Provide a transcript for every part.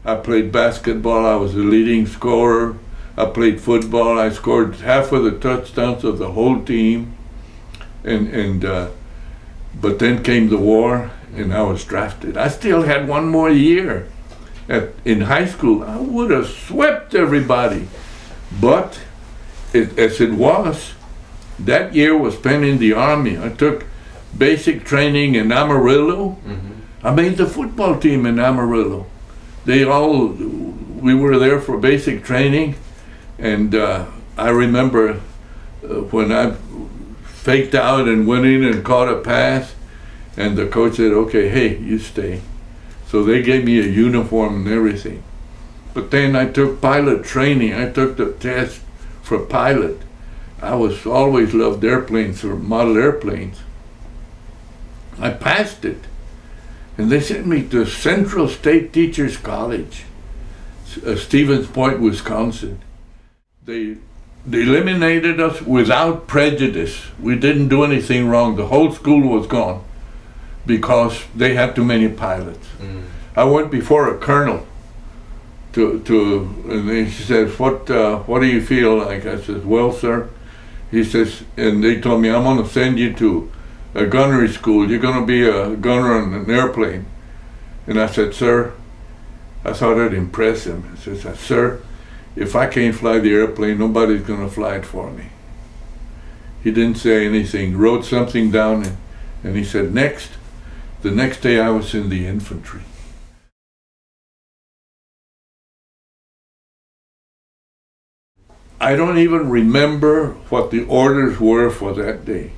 I played basketball. I was the leading scorer. I played football. I scored half of the touchdowns of the whole team. But then came the war, and I was drafted. I still had one more year. In high school, I would have swept everybody. But as it was, that year was spent in the Army. I took basic training in Amarillo. I made the football team in Amarillo. We were there for basic training, and I remember when I faked out and went in and caught a pass, and the coach said, okay, hey, you stay. So they gave me a uniform and everything. But then I took pilot training. I took the test for pilot. I always loved airplanes or model airplanes. I passed it. And they sent me to Central State Teachers College, Stevens Point, Wisconsin. They eliminated us without prejudice. We didn't do anything wrong. The whole school was gone because they had too many pilots. I went before a colonel and he says, what do you feel like? I said, well, sir, he says, and they told me, I'm going to send you to a gunnery school. You're going to be a gunner on an airplane. And I said, sir, I thought I'd impress him. I said, sir, if I can't fly the airplane, nobody's going to fly it for me. He didn't say anything, wrote something down, and he said, next. The next day I was in the infantry. I don't even remember what the orders were for that day.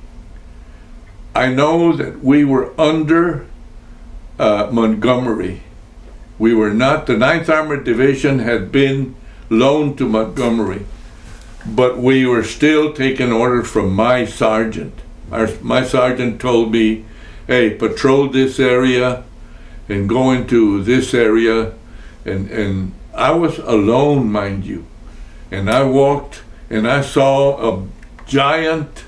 I know that we were under Montgomery. We were not, the 9th Armored Division had been loaned to Montgomery, but we were still taking orders from my sergeant. My sergeant told me, hey, patrol this area and go into this area. And I was alone, mind you. And I walked and I saw a giant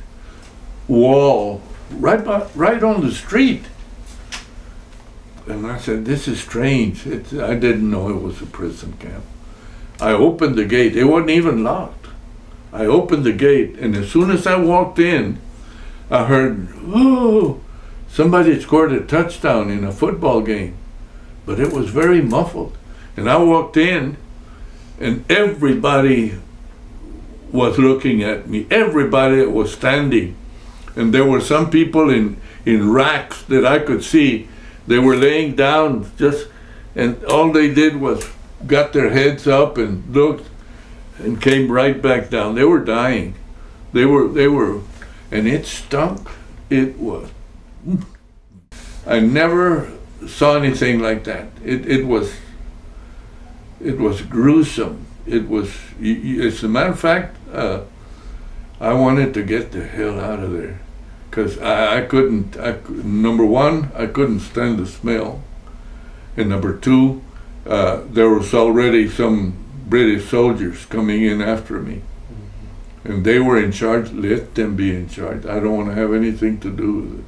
wall right on the street. And I said, this is strange. I didn't know it was a prison camp. I opened the gate. It wasn't even locked. I opened the gate, and as soon as I walked in, I heard, oh, somebody scored a touchdown in a football game. But it was very muffled. And I walked in, and everybody was looking at me. Everybody was standing. And there were some people in racks that I could see. They were laying down and all they did was got their heads up and looked and came right back down. They were dying. They were, and it stunk. It was. I never saw anything like that. It was gruesome. It was, as a matter of fact, I wanted to get the hell out of there. Because I couldn't, number one, I couldn't stand the smell. And number two, there was already some British soldiers coming in after me. And they were in charge. Let them be in charge. I don't want to have anything to do with it.